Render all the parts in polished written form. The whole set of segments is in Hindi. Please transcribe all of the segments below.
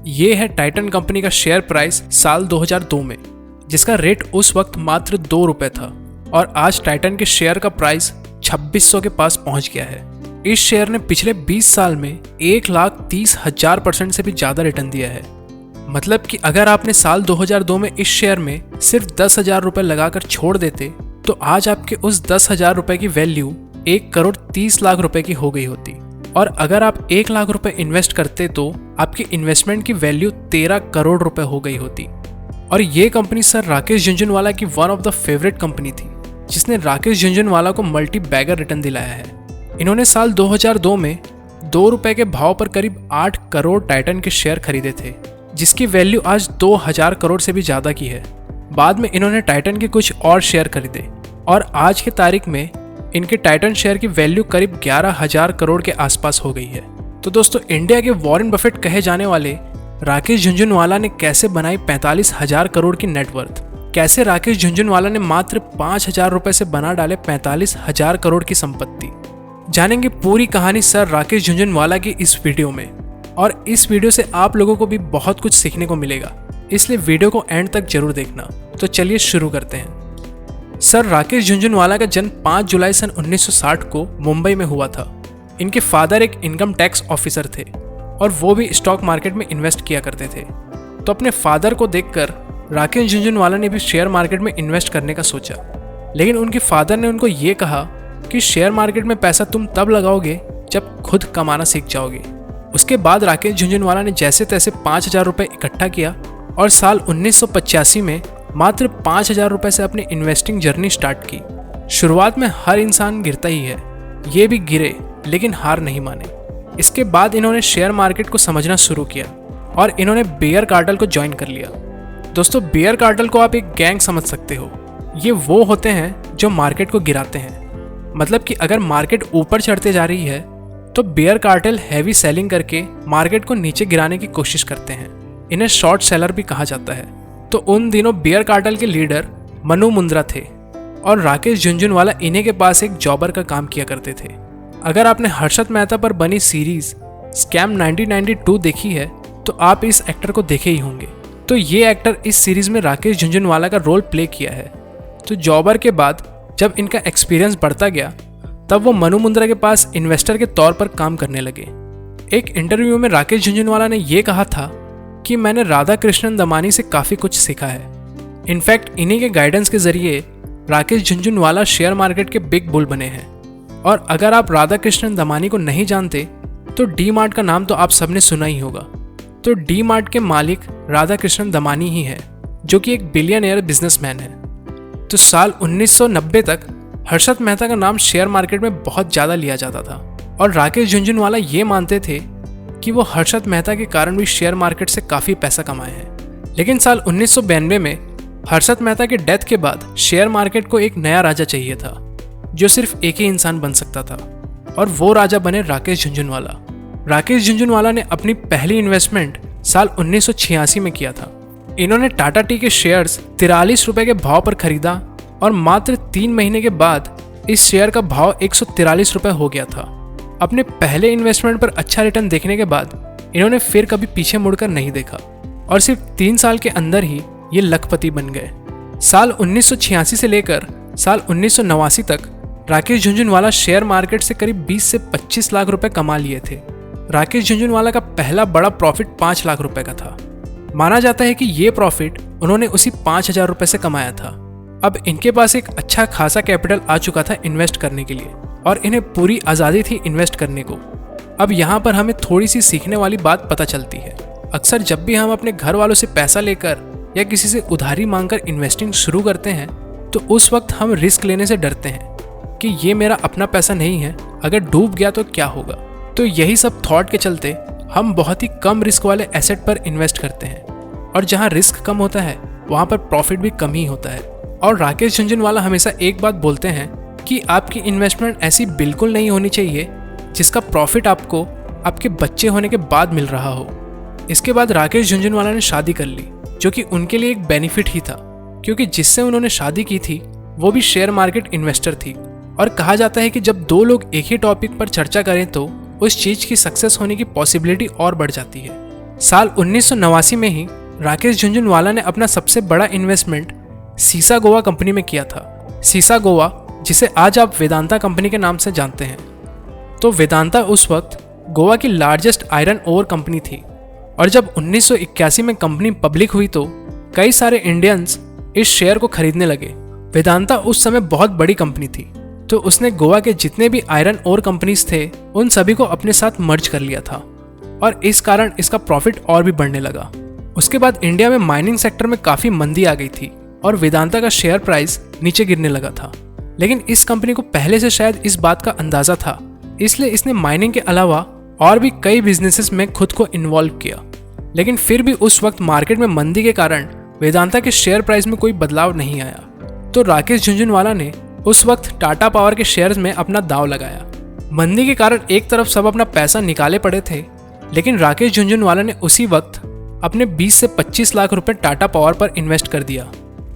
ये है टाइटन कंपनी का शेयर प्राइस साल 2002 में, जिसका रेट उस वक्त मात्र 2 रुपए था और आज टाइटन के शेयर का प्राइस 2600 के पास पहुंच गया है। इस शेयर ने पिछले 20 साल में 1,30,000% से भी ज़्यादा रिटर्न दिया है। मतलब कि अगर आपने साल 2002 में इस शेयर में सिर्फ 10,000 रुपये लगाकर छोड़ देते तो आज आपके उस 10,000 रुपये की वैल्यू 1,30,00,000 रुपये की हो गई होती। और अगर आप 1 लाख रुपए इन्वेस्ट करते तो आपकी इन्वेस्टमेंट की वैल्यू 13 करोड़ रुपए हो गई होती। और ये कंपनी सर राकेश झुनझुनवाला की one of the favourite company थी, जिसने राकेश झुनझुनवाला को मल्टी बैगर रिटर्न दिलाया है। इन्होंने साल 2002 में 2 रुपए के भाव पर करीब 8 करोड़ टाइटन के शेयर खरीदे थे, जिसकी वैल्यू आज 2,000 करोड़ से भी ज़्यादा की है। बाद में इन्होंने टाइटन के कुछ और शेयर खरीदे और आज की तारीख में इनके टाइटन शेयर की वैल्यू करीब 11,000 करोड़ के आसपास हो गई है। तो दोस्तों, इंडिया के वॉरेन बफेट कहे जाने वाले राकेश झुनझुनवाला ने कैसे बनाई 45,000 करोड़ की नेटवर्थ, कैसे राकेश झुनझुनवाला ने मात्र 5,000 रुपए से बना डाले 45,000 करोड़ की संपत्ति। जानेंगे पूरी कहानी सर राकेश झुनझुनवाला की इस वीडियो में, और इस वीडियो से आप लोगों को भी बहुत कुछ सीखने को मिलेगा, इसलिए वीडियो को एंड तक जरूर देखना। तो चलिए शुरू करते हैं। सर राकेश झुनझुनवाला का जन्म 5 जुलाई सन 1960 को मुंबई में हुआ था। इनके फादर एक इनकम टैक्स ऑफिसर थे और वो भी स्टॉक मार्केट में इन्वेस्ट किया करते थे। तो अपने फादर को देखकर राकेश झुनझुनवाला ने भी शेयर मार्केट में इन्वेस्ट करने का सोचा, लेकिन उनके फादर ने उनको ये कहा कि शेयर मार्केट में पैसा तुम तब लगाओगे जब खुद कमाना सीख जाओगे। उसके बाद राकेश झुनझुनवाला ने जैसे तैसे 5,000 रुपये इकट्ठा किया और साल 1985 में मात्र 5,000 रुपये से अपनी इन्वेस्टिंग जर्नी स्टार्ट की। शुरुआत में हर इंसान गिरता ही है, ये भी गिरे लेकिन हार नहीं माने। इसके बाद इन्होंने शेयर मार्केट को समझना शुरू किया और इन्होंने बेयर कार्टेल को ज्वाइन कर लिया। दोस्तों, बेयर कार्टेल को आप एक गैंग समझ सकते हो। ये वो होते हैं जो मार्केट को गिराते हैं। मतलब कि अगर मार्केट ऊपर चढ़ते जा रही है तो बेयर कार्टेल हैवी सेलिंग करके मार्केट को नीचे गिराने की कोशिश करते हैं। इन्हें शॉर्ट सेलर भी कहा जाता है। तो उन दिनों बेयर कार्टेल के लीडर मनु मुंद्रा थे और राकेश झुनझुनवाला इन्हीं के पास एक जॉबर का काम किया करते थे। अगर आपने हर्षद मेहता पर बनी सीरीज स्कैम 1992 देखी है तो आप इस एक्टर को देखे ही होंगे। तो ये एक्टर इस सीरीज में राकेश झुनझुनवाला का रोल प्ले किया है। तो जॉबर के बाद जब इनका एक्सपीरियंस बढ़ता गया तब वो मनु मुंद्रा के पास इन्वेस्टर के तौर पर काम करने लगे। एक इंटरव्यू में राकेश झुनझुनवाला ने यह कहा था कि मैंने राधा कृष्णन दमानी से काफ़ी कुछ सीखा है। इनफैक्ट इन्हीं के गाइडेंस के जरिए राकेश झुनझुनवाला शेयर मार्केट के बिग बुल बने हैं। और अगर आप राधा कृष्णन दमानी को नहीं जानते तो डी मार्ट का नाम तो आप सबने सुना ही होगा। तो डी मार्ट के मालिक राधा कृष्णन दमानी ही है, जो कि एक बिलियनियर बिजनेसमैन है। तो साल 1990 तक हर्षद मेहता का नाम शेयर मार्केट में बहुत ज़्यादा लिया जाता था और राकेश झुनझुनवाला ये मानते थे कि वो हर्षद मेहता के कारण भी शेयर मार्केट से काफ़ी पैसा कमाए हैं। लेकिन साल 1992 में हर्षद मेहता के डेथ के बाद शेयर मार्केट को एक नया राजा चाहिए था, जो सिर्फ एक ही इंसान बन सकता था, और वो राजा बने राकेश झुनझुनवाला। राकेश झुनझुनवाला ने अपनी पहली इन्वेस्टमेंट साल 1986 में किया था। इन्होंने टाटा टी के शेयर्स 43 रुपये के भाव पर खरीदा और मात्र 3 महीने के बाद इस शेयर का भाव 143 रुपये हो गया था। अपने पहले इन्वेस्टमेंट पर अच्छा रिटर्न देखने के बाद इन्होंने फिर कभी पीछे मुड़कर नहीं देखा और सिर्फ 3 साल के अंदर ही ये लखपति बन गए। साल 1986 से लेकर साल 1989 तक राकेश झुनझुनवाला शेयर मार्केट से करीब 20 से 25 लाख रुपए कमा लिए थे। राकेश झुनझुनवाला का पहला बड़ा प्रॉफिट 5 लाख रुपए का था। माना जाता है कि ये प्रॉफिट उन्होंने उसी 5,000 रुपए से कमाया था। अब इनके पास एक अच्छा खासा कैपिटल आ चुका था इन्वेस्ट करने के लिए और इन्हें पूरी आज़ादी थी इन्वेस्ट करने को। अब यहाँ पर हमें थोड़ी सी सीखने वाली बात पता चलती है। अक्सर जब भी हम अपने घर वालों से पैसा लेकर या किसी से उधारी मांगकर इन्वेस्टिंग शुरू करते हैं तो उस वक्त हम रिस्क लेने से डरते हैं कि ये मेरा अपना पैसा नहीं है, अगर डूब गया तो क्या होगा। तो यही सब थॉट के चलते हम बहुत ही कम रिस्क वाले एसेट पर इन्वेस्ट करते हैं और जहाँ रिस्क कम होता है वहाँ पर प्रॉफिट भी कम ही होता है। और राकेश झुनझुनवाला हमेशा एक बात बोलते हैं कि आपकी इन्वेस्टमेंट ऐसी बिल्कुल नहीं होनी चाहिए जिसका प्रॉफिट आपको आपके बच्चे होने के बाद मिल रहा हो। इसके बाद राकेश झुनझुनवाला ने शादी कर ली, जो कि उनके लिए एक बेनिफिट ही था, क्योंकि जिससे उन्होंने शादी की थी वो भी शेयर मार्केट इन्वेस्टर थी। और कहा जाता है कि जब 2 लोग एक ही टॉपिक पर चर्चा करें तो उस चीज़ की सक्सेस होने की पॉसिबिलिटी और बढ़ जाती है। साल 1989 में ही राकेश झुनझुनवाला ने अपना सबसे बड़ा इन्वेस्टमेंट सीसा गोवा कंपनी में किया था। सीसा गोवा, जिसे आज आप वेदांता कंपनी के नाम से जानते हैं। तो वेदांता उस वक्त गोवा की लार्जेस्ट आयरन ओर कंपनी थी और जब 1981 में कंपनी पब्लिक हुई तो कई सारे इंडियंस इस शेयर को खरीदने लगे। वेदांता उस समय बहुत बड़ी कंपनी थी, तो उसने गोवा के जितने भी आयरन ओर कंपनीज थे उन सभी को अपने साथ मर्ज कर लिया था और इस कारण इसका प्रॉफिट और भी बढ़ने लगा। उसके बाद इंडिया में माइनिंग सेक्टर में काफ़ी मंदी आ गई थी और वेदांता का शेयर प्राइस नीचे गिरने लगा था। लेकिन इस कंपनी को पहले से शायद इस बात का अंदाज़ा था, इसलिए इसने माइनिंग के अलावा और भी कई बिजनेसेस में खुद को इन्वॉल्व किया। लेकिन फिर भी उस वक्त मार्केट में मंदी के कारण वेदांता के शेयर प्राइस में कोई बदलाव नहीं आया। तो राकेश झुनझुनवाला ने उस वक्त टाटा पावर के शेयर्स में अपना दांव लगाया। मंदी के कारण एक तरफ सब अपना पैसा निकाले पड़े थे, लेकिन राकेश झुनझुनवाला ने उसी वक्त अपने 20 से 25 लाख रुपए टाटा पावर पर इन्वेस्ट कर दिया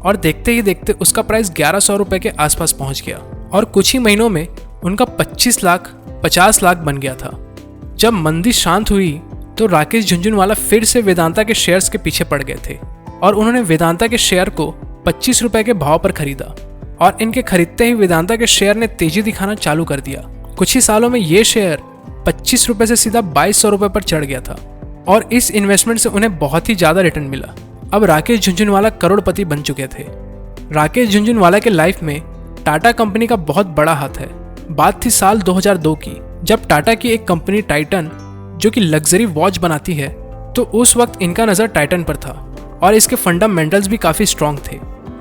और देखते ही देखते उसका प्राइस 1100 रुपए के आसपास पहुंच गया और कुछ ही महीनों में उनका 25 लाख 50 लाख बन गया था। जब मंदी शांत हुई तो राकेश झुनझुनवाला फिर से वेदांता के शेयर्स के पीछे पड़ गए थे और उन्होंने वेदांता के शेयर को 25 रुपए के भाव पर खरीदा और इनके खरीदते ही वेदांता के शेयर ने तेजी दिखाना चालू कर दिया। कुछ ही सालों में ये शेयर 25 रुपए से सीधा 2200 रुपए पर चढ़ गया था और इस इन्वेस्टमेंट से उन्हें बहुत ही ज़्यादा रिटर्न मिला। अब राकेश झुनझुनवाला करोड़पति बन चुके थे। राकेश झुनझुनवाला के लाइफ में टाटा कंपनी का बहुत बड़ा हाथ है। बात थी साल 2002 की, जब टाटा की एक कंपनी टाइटन जो कि लग्जरी वॉच बनाती है, तो उस वक्त इनका नज़र टाइटन पर था और इसके फंडामेंटल्स भी काफ़ी स्ट्रॉन्ग थे।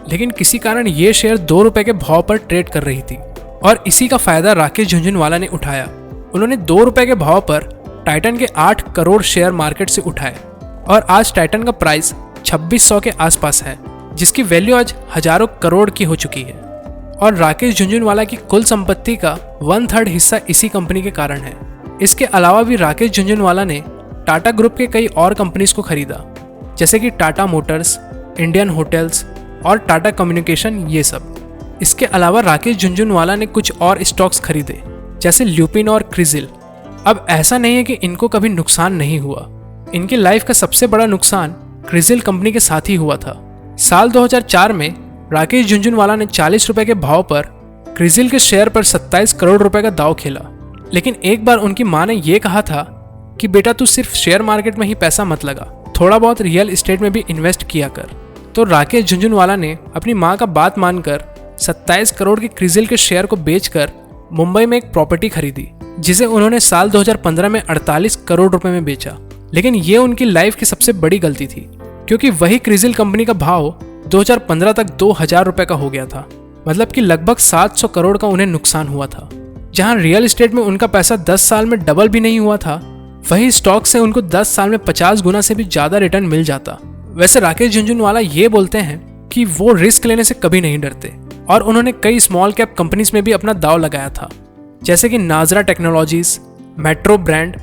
लेकिन किसी कारण ये शेयर 2 रुपए के भाव पर ट्रेड कर रही थी और इसी का फायदा राकेश झुनझुनवाला ने उठाया। उन्होंने 2 रुपए के भाव पर टाइटन के 8 करोड़ शेयर मार्केट से उठाए और आज टाइटन का प्राइस 2600 के आसपास है, जिसकी वैल्यू आज हजारों करोड़ की हो चुकी है। और राकेश झुनझुनवाला की कुल संपत्ति का 1/3 हिस्सा इसी कंपनी के कारण है। इसके अलावा भी राकेश झुनझुनवाला ने टाटा ग्रुप के कई और कंपनीज को खरीदा, जैसे कि टाटा मोटर्स, इंडियन होटल्स और टाटा कम्युनिकेशन, ये सब। इसके अलावा राकेश झुनझुनवाला ने कुछ और स्टॉक्स खरीदे, जैसे ल्यूपिन और क्रिजिल। अब ऐसा नहीं है कि इनको कभी नुकसान नहीं हुआ। इनकी लाइफ का सबसे बड़ा नुकसान क्रिजिल कंपनी के साथ ही हुआ था। साल 2004 में राकेश झुनझुनवाला ने 40 रुपए के भाव पर क्रिजिल के शेयर पर 27 करोड़ रुपए का दांव खेला। लेकिन एक बार उनकी माँ ने यह कहा था कि बेटा तू सिर्फ शेयर मार्केट में ही पैसा मत लगा, थोड़ा बहुत रियल एस्टेट में भी इन्वेस्ट किया कर। तो राकेश झुनझुनवाला ने अपनी माँ का बात मानकर 27 करोड़ के क्रिजिल के शेयर को बेचकर मुंबई में एक प्रॉपर्टी खरीदी, जिसे उन्होंने साल 2015 में 48 करोड़ रुपए में बेचा। लेकिन ये उनकी लाइफ की सबसे बड़ी गलती थी, क्योंकि वही क्रिजिल कंपनी का भाव 2015 तक 2000 रुपए का हो गया था। मतलब कि लगभग 700 करोड़ का उन्हें नुकसान हुआ था। जहां रियल एस्टेट में उनका पैसा 10 साल में डबल भी नहीं हुआ था, वही स्टॉक से उनको 10 साल में 50 गुना से भी ज़्यादा रिटर्न मिल जाता। वैसे राकेश झुनझुनवाला ये बोलते हैं कि वो रिस्क लेने से कभी नहीं डरते और उन्होंने कई स्मॉल कैप कंपनीज में भी अपना दांव लगाया था, जैसे कि नाजरा टेक्नोलॉजीज, मेट्रो ब्रांड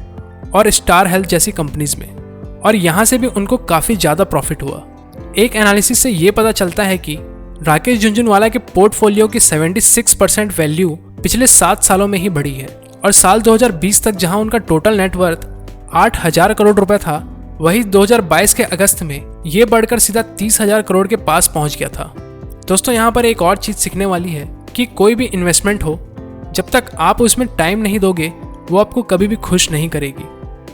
और स्टार हेल्थ जैसी कंपनीज में, और यहाँ से भी उनको काफ़ी ज़्यादा प्रॉफिट हुआ। एक एनालिसिस से ये पता चलता है कि राकेश झुनझुनवाला के पोर्टफोलियो की 76% वैल्यू पिछले 7 सालों में ही बढ़ी है और साल 2020 तक जहां उनका टोटल नेटवर्थ 8000 करोड़ रुपए था, वही 2022 के अगस्त में ये बढ़कर सीधा 30,000 करोड़ के पास पहुंच गया था। दोस्तों, यहाँ पर एक और चीज़ सीखने वाली है कि कोई भी इन्वेस्टमेंट हो, जब तक आप उसमें टाइम नहीं दोगे वो आपको कभी भी खुश नहीं करेगी।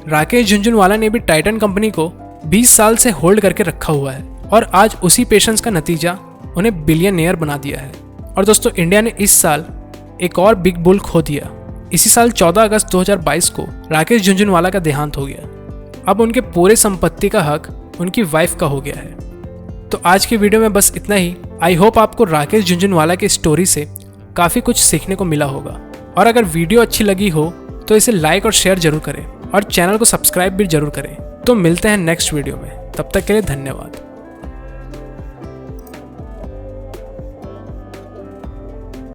राकेश झुनझुनवाला ने भी टाइटन कंपनी को 20 साल से होल्ड करके रखा हुआ है और आज उसी पेशेंस का नतीजा उन्हें बिलियनियर बना दिया है। और दोस्तों, इंडिया ने इस साल एक और बिग बुल खो दिया। इसी साल 14 अगस्त 2022 को राकेश झुनझुनवाला का देहांत हो गया। अब उनके पूरे संपत्ति का हक उनकी वाइफ का हो गया है। तो आज की वीडियो में बस इतना ही। आई होप आपको राकेश झुनझुनवाला की स्टोरी से काफ़ी कुछ सीखने को मिला होगा। और अगर वीडियो अच्छी लगी हो तो इसे लाइक और शेयर जरूर करें और चैनल को सब्सक्राइब भी जरूर करें। तो मिलते हैं नेक्स्ट वीडियो में, तब तक के लिए धन्यवाद।